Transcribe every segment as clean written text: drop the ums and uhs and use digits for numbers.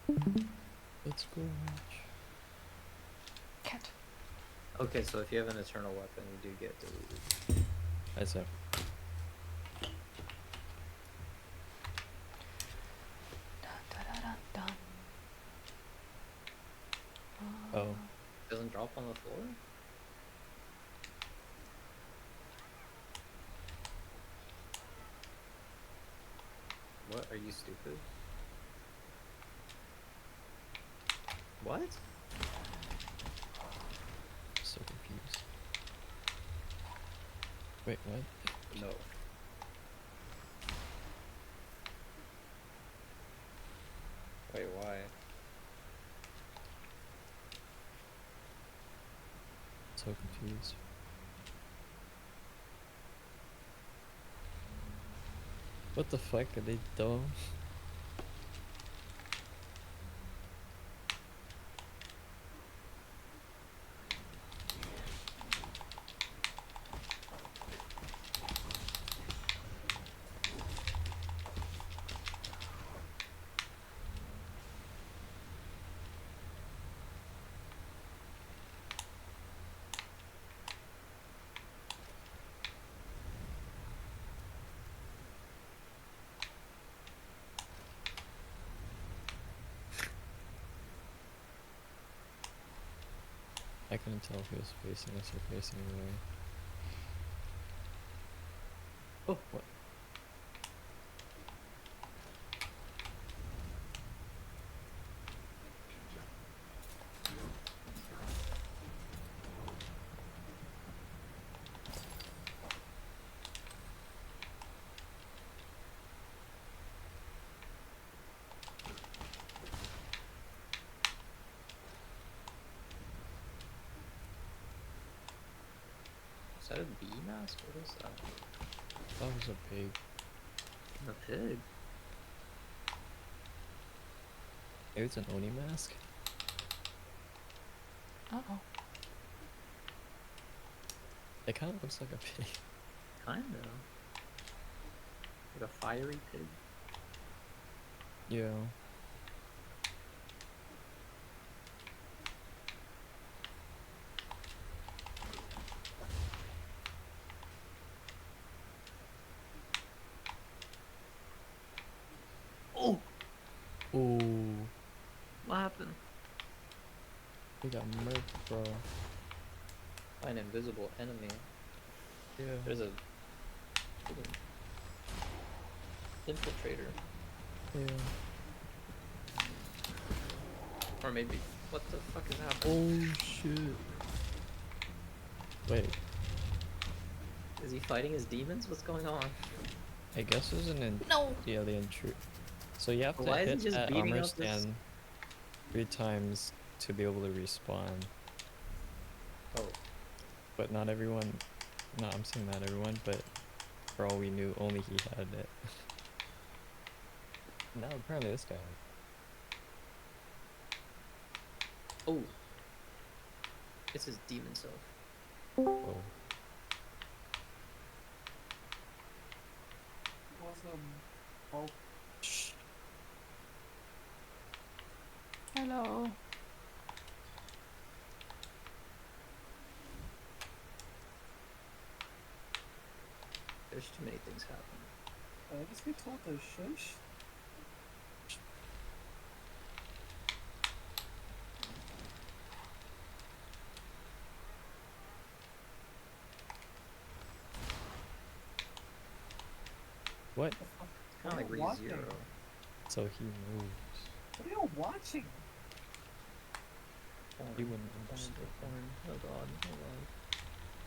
Let's go. Cat. Okay, so if you have an eternal weapon, you do get deleted. That's it. Dun, dun, dun, dun, dun. Oh, Doesn't drop on the floor? What? Are you stupid? What? so confused. Wait, what? No. Wait, why? So confused. What the fuck are they dumb? I couldn't tell if he was facing us or facing away. Oh, what? Is that a bee mask? What is that? That was a pig. A pig? Maybe it's an Oni mask? Uh-oh. It kind of looks like a pig. Kinda. Like a fiery pig? Yeah. Oh! Ooh. What happened? He got murked, bro. By an invisible enemy. Yeah. There's a freaking infiltrator. Yeah. Or maybe. What the fuck is happening? Oh shit. Wait, Is he fighting his demons? What's going on? I guess there's an No! yeah, the intrude. So you have to Why is he hit just that beating armor up this? stand 3 times to be able to respawn. Oh. But not everyone, no, I'm saying not everyone, but for all we knew, only he had it. Now apparently this guy. Oh. It's his demon self. Oh. Awesome. Oh, Shh. Hello. There's too many things happening. did I just get told to shush? What? The fuck? Kind of like What are you watching? ReZero. So he moves. What are you watching? He wouldn't Porn, understand. porn. Oh god, oh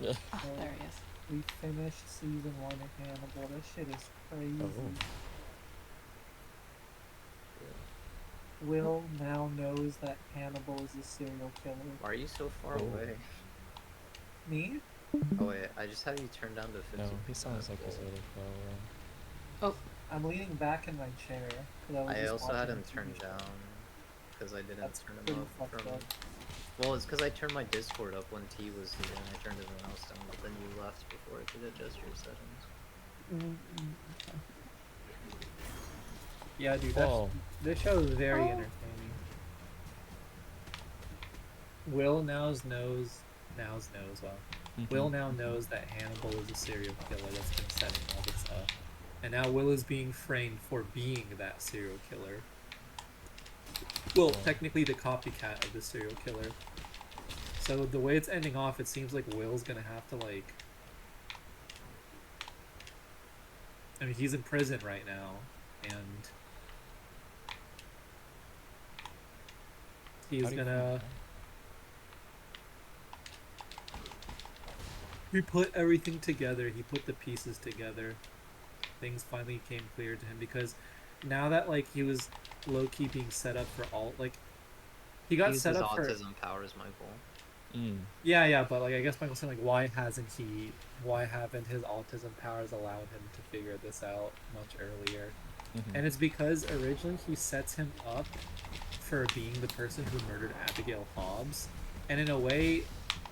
god. Yeah. Oh, Oh, there he is. we finished season 1 of Hannibal. This shit is crazy. Oh. Will now knows that Hannibal is a serial killer. Why are you so far Oh. away? Me? Oh wait, I just have you turned down to 50%. No, he sounds like he's a little far away. Oh, I'm leaning back in my chair. 'Cause was I just also had watching him a TV turned show. down because I didn't That's turn him pretty up fucked from. up. Well, it's because I turned my Discord up when T was here and I turned everyone else down, but then you left before I could adjust your settings. Yeah, dude, Whoa. this show is very Oh. entertaining. Will well. Will Mhm. now knows that Hannibal is a serial killer that's been setting all this up. And now Will is being framed for being that serial killer. Well, Oh. technically the copycat of the serial killer. So the way it's ending off, it seems like Will's gonna have to like... I mean, he's in prison right now, and he's How do you gonna... find He put everything together. He put the pieces together. Things finally came clear to him because now that like he was low-key being set up for all like he got Use set his up for autism powers, Michael. yeah, but like I guess Michael's saying like why haven't his autism powers allowed him to figure this out much earlier? Mhm. And it's because originally he sets him up for being the person who murdered Abigail Hobbs, and in a way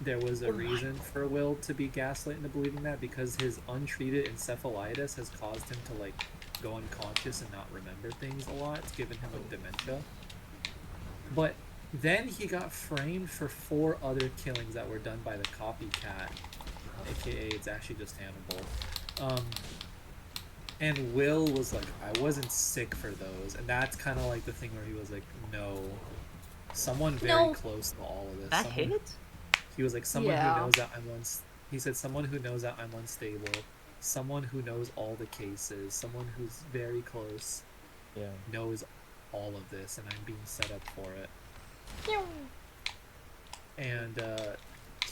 there was a reason for Will to be gaslit into believing that because his untreated encephalitis has caused him to like go unconscious and not remember things a lot. It's given him like dementia. But then he got framed for 4 other killings that were done by the copycat, aka it's actually just Hannibal. And Will was like, I wasn't sick for those, and that's kind of like the thing where he was like, no, someone very No. close to all of this. That someone, hit? He was like, someone Yeah. who knows that he said, someone who knows that I'm unstable, someone who knows all the cases, someone who's very close, Yeah. knows all of this, and I'm being set up for it. And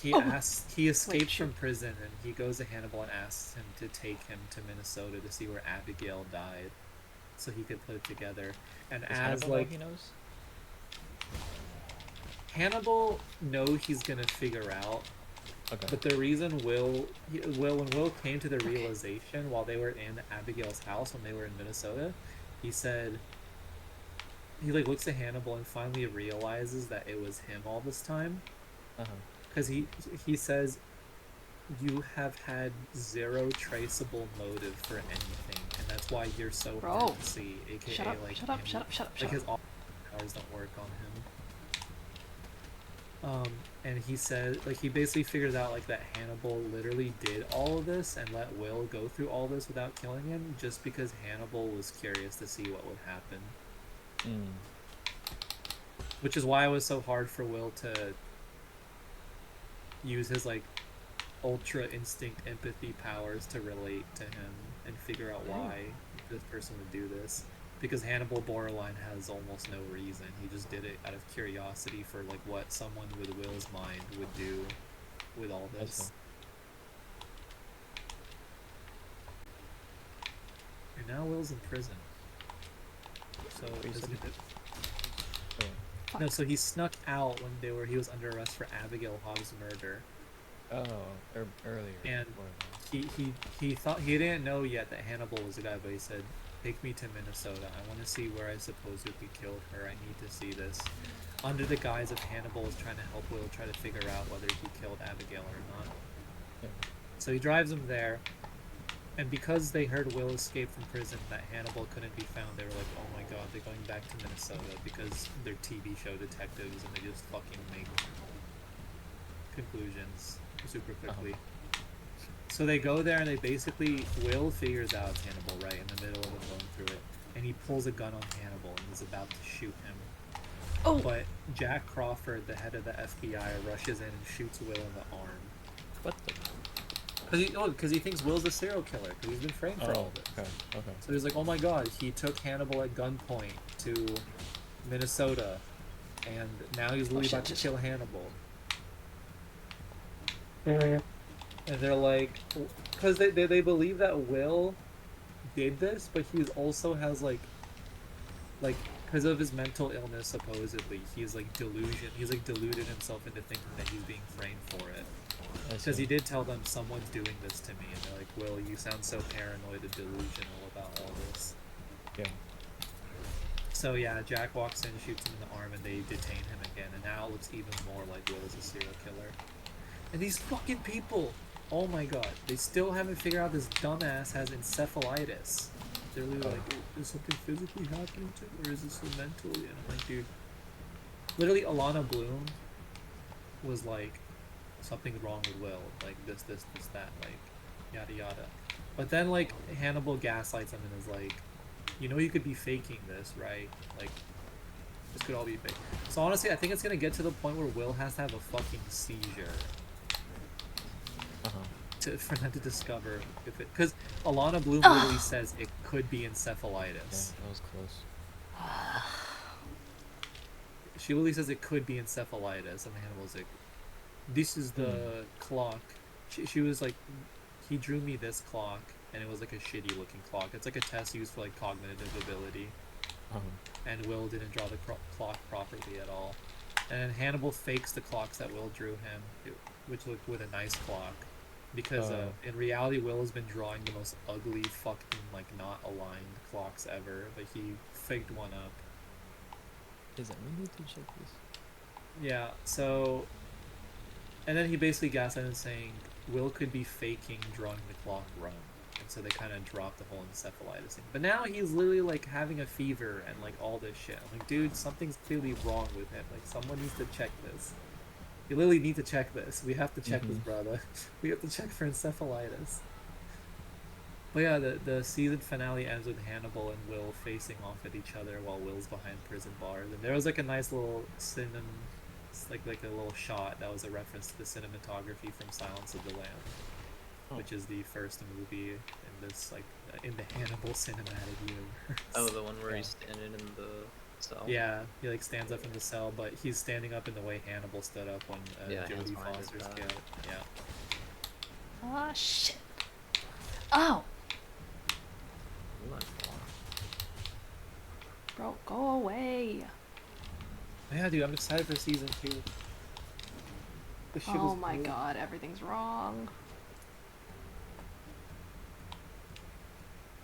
he escapes shoot. from prison, and he goes to Hannibal and asks him to take him to Minnesota to see where Abigail died, so he could put it together. And Does as Hannibal know like he knows? Hannibal he's gonna figure out, Okay. but the reason when Will came to the realization while they were in Abigail's house when they were in Minnesota, he said he like looks at Hannibal and finally realizes that it was him all this time. Uh-huh. Because he says, you have had 0 traceable motive for anything, and that's why you're so Bro. hard to see. AKA Shut up, like shut up, him, shut up, shut up, like shut his up. powers don't work on him. And he said like he basically figured out like that Hannibal literally did all of this and let Will go through all this without killing him just because Hannibal was curious to see what would happen. Which is why it was so hard for Will to use his like ultra instinct empathy powers to relate to him and figure out why this person would do this, because Hannibal borderline has almost no reason. He just did it out of curiosity for like what someone with Will's mind would do with all I this. see. And now Will's in prison, so Wait, you does said he- Wait. no, so he snuck out when he was under arrest for Abigail Hobbs' murder. Oh, earlier. And before he thought he didn't know yet that Hannibal was the guy, but he said, take me to Minnesota. I want to see where I supposedly killed her. I need to see this. Under the guise of Hannibal is trying to help Will try to figure out whether he killed Abigail or not. Yeah. So he drives him there, and because they heard Will escape from prison, that Hannibal couldn't be found, they were like, oh my god, they're going back to Minnesota because they're TV show detectives and they just fucking make conclusions super quickly. So they go there and they basically, Will figures out it's Hannibal right in the middle of them going through it, and he pulls a gun on Hannibal and is about to shoot him. Oh. But Jack Crawford, the head of the FBI, rushes in and shoots Will in the arm. What the? Because he thinks Will's a serial killer, because he's been framed for all of this. Okay. So he's like, oh my god, he took Hannibal at gunpoint to Minnesota, and now he's literally about to kill Hannibal. And they're like, because they believe that Will did this, but he also has like because of his mental illness, supposedly he's like deluded himself into thinking that he's being framed for it. Because he did tell them, someone's doing this to me, and they're like, Will, you sound so paranoid and delusional about all this. Yeah. So yeah, Jack walks in, shoots him in the arm, and they detain him again, and now it looks even more like Will is a serial killer. And these fucking people, oh my god, they still haven't figured out this dumbass has encephalitis. They're literally like, is something physically happening to him, or is this mentally? And I'm like, dude, literally Alana Bloom was like, something's wrong with Will, like this, that, like, yada yada. But then like Hannibal gaslights him and is like, you know, you could be faking this, right? Like, this could all be fake. So honestly, I think it's gonna get to the point where Will has to have a fucking seizure Uh-huh. for them to discover if it, because Alana Bloom literally says it could be Yeah, encephalitis. that was close. She literally says it could be encephalitis, and Hannibal's like, this is the clock. She was like, he drew me this clock, and it was like a shitty looking clock. It's like a test used for like cognitive ability, and Will didn't draw the clock properly at all. And then Hannibal fakes the clocks that Will drew him, which looked with a nice clock, because in reality Will has been drawing the most ugly fucking like not aligned clocks ever, but he faked one up. Is that we need to check this? Yeah, so, and then he basically gaslighted him saying Will could be faking drawing the clock wrong, and so they kind of dropped the whole encephalitis thing. But now he's literally like having a fever and like all this shit. I'm like, dude, something's clearly wrong with him. Like, someone needs to check this. You literally need to check this. We have to check this, brother. We have to check for encephalitis. But yeah, the season finale ends with Hannibal and Will facing off at each other while Will's behind prison bars. And there was like a nice little like a little shot that was a reference to the cinematography from Silence of the Lambs, which is the first movie in this like in the Hannibal cinematic universe. Oh, the one where he's standing in the cell. Yeah, he like stands up in the cell, but he's standing up in the way Hannibal stood up when hands Jodie behind his Foster's back. killed. Yeah. Ah, shit. Oh, You went far. bro, go away. Yeah, dude, I'm excited for season 2. This shit Oh was my cool. god, everything's wrong.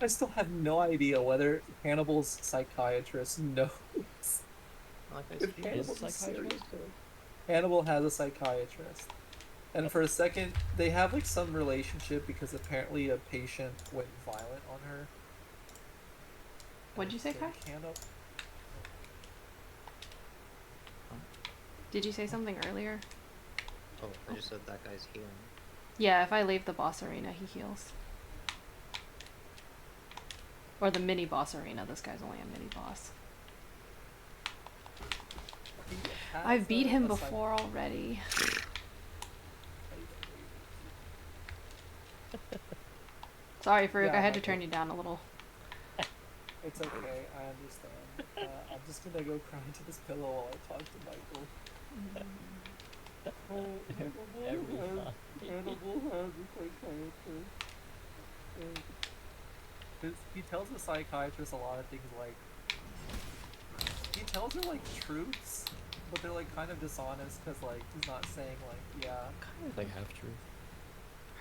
I still have no idea whether Hannibal's psychiatrist knows Like I if said, Hannibal's a psychiatrist? serial killer. Hannibal has a psychiatrist. And for a second, they have like some relationship because apparently a patient went violent on her. What'd you say, Kai? Did you say something earlier? oh, I just said that guy's healing. Yeah, if I leave the boss arena, he heals. Or the mini boss arena. This guy's only a mini boss. I've beat him before already. Sorry, Farouk, Yeah, I had to okay. turn you down a little. It's okay, I understand. I'm just gonna go cry into this pillow while I talk to Michael. Hannibal has a psychiatrist. He tells the psychiatrist a lot of things like, he tells her like truths, but they're like kind of dishonest because like he's not saying like, yeah. Like half true.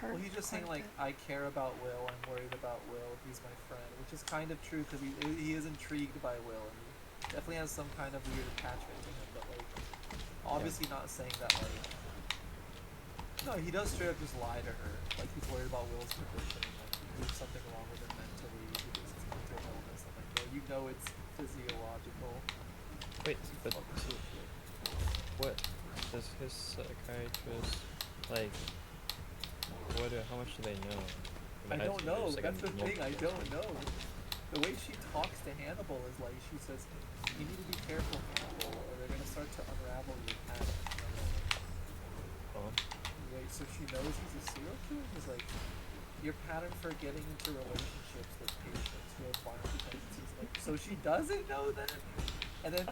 Well, he's just saying like, I care about Will, I'm worried about Will, he's my friend, which is kind of true because he is intrigued by Will and he definitely has some kind of weird attachment to him, but like obviously not saying that like, no, he does straight up just lie to her, like he's worried about Will's condition, like there's something wrong with him mentally, because it's mental illness. I'm like, well, you know it's physiological. Wait, but what does his psychiatrist like? How much do they know? I imagine don't know. there's, like, a That's the thing. I multiple don't know. The way she talks to Hannibal is like she says, "You need to be careful, Hannibal, or they're gonna start to unravel your pattern." Oh. Wait, so she knows he's a serial killer? He's like, your pattern for getting into relationships with patients who have violent tendencies. Like, so she doesn't know that. And then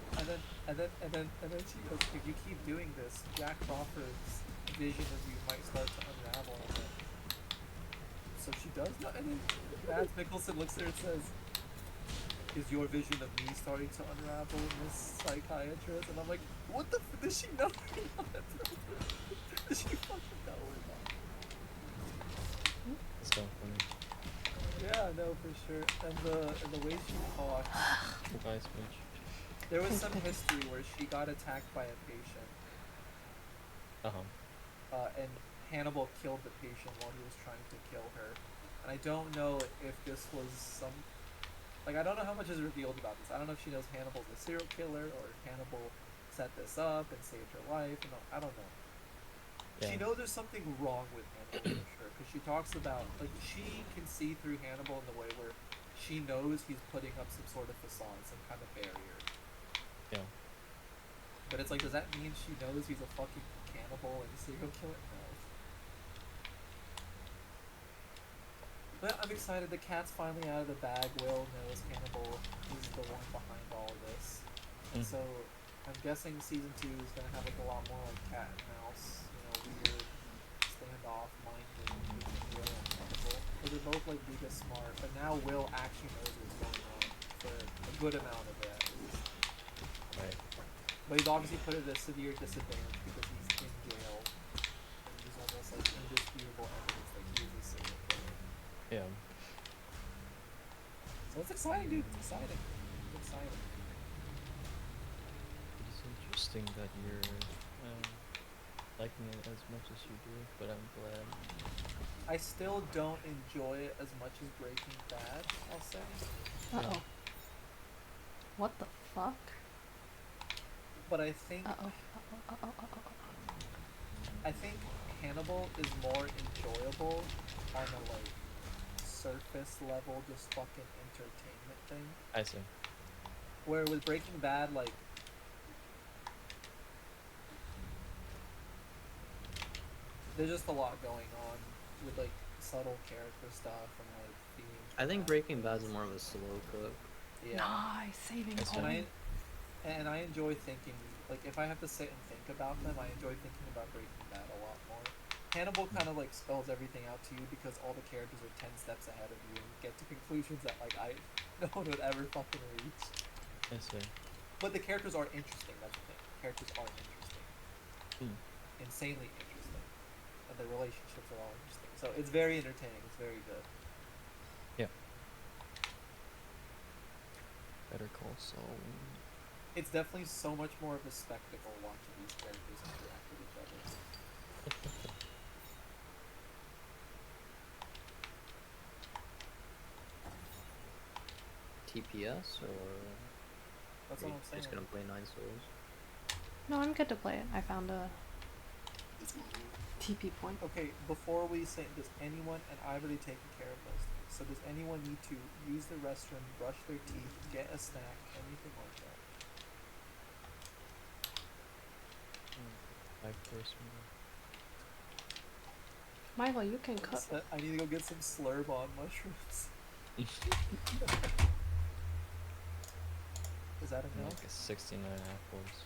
she goes, if you keep doing this, Jack Crawford's vision of you might start to unravel. And then, so she does know. And then Mads Mikkelsen looks at her and says, is your vision of me starting to unravel, Miss Psychiatrist? And I'm like, what the does she know or not? Does she fucking know or not? It's so funny. Yeah, no, for sure. And the way she talks, Nice bitch. there was some history where she got attacked by a patient, and Hannibal killed the patient while he was trying to kill her. And I don't know if this was some, like, I don't know how much is revealed about this. I don't know if she knows Hannibal's a serial killer or if Hannibal set this up and saved her life. I don't know. She Yeah. knows there's something wrong with Hannibal for sure, because she talks about like she can see through Hannibal in the way where she knows he's putting up some sort of facade, some kind of barrier. Yeah. But it's like, does that mean she knows he's a fucking cannibal and serial killer? No. But I'm excited. The cat's finally out of the bag. Will knows Hannibal is the one behind all of this, and Mhm. so I'm guessing season 2 is gonna have like a lot more like cat and mouse, weird standoff mind games between Will and Hannibal. Because they're both like giga smart, but now Will actually knows what's going on for a good amount of it at least. Right. But he's obviously put at a severe disadvantage because he's in jail and he's almost like indisputable evidence that he is a serial killer. Yeah. So it's exciting, dude. It's exciting. It's exciting. It's interesting that you're liking it as much as you do, but I'm glad. I still don't enjoy it as much as Breaking Bad, I'll say. Uh oh. What the fuck? But I think I think Hannibal is more enjoyable on a like surface level, just fucking entertainment thing. I see. Where with Breaking Bad, like there's just a lot going on with like subtle character stuff and like themes. I think Breaking Bad is more of a slow cook. Yeah. Nice, saving That's And Colin. I enjoy thinking, like if I have to sit and think about them, I enjoy thinking about Breaking Bad a lot more. Hannibal kind of like spells everything out to you because all the characters are 10 steps ahead of you and get to conclusions that like no one would ever fucking reach. I see. But the characters are interesting, that's the thing. Characters are interesting. Hmm. Insanely interesting. And the relationships are all interesting. So it's very entertaining, it's very good. Yeah. Better Call Saul. It's definitely so much more of a spectacle watching these characters interact with each other. TPS or That's are what you I'm saying. just gonna play 9 Souls? No, I'm good to play it. I found a TP point. Okay, before we say, does anyone, and I've already taken care of those things, so does anyone need to use the restroom, brush their teeth, get a snack, anything like that? 5-course Michael, you can cook. I need to go get some slurb on mushrooms. meal. Is that enough? Like 69 apples.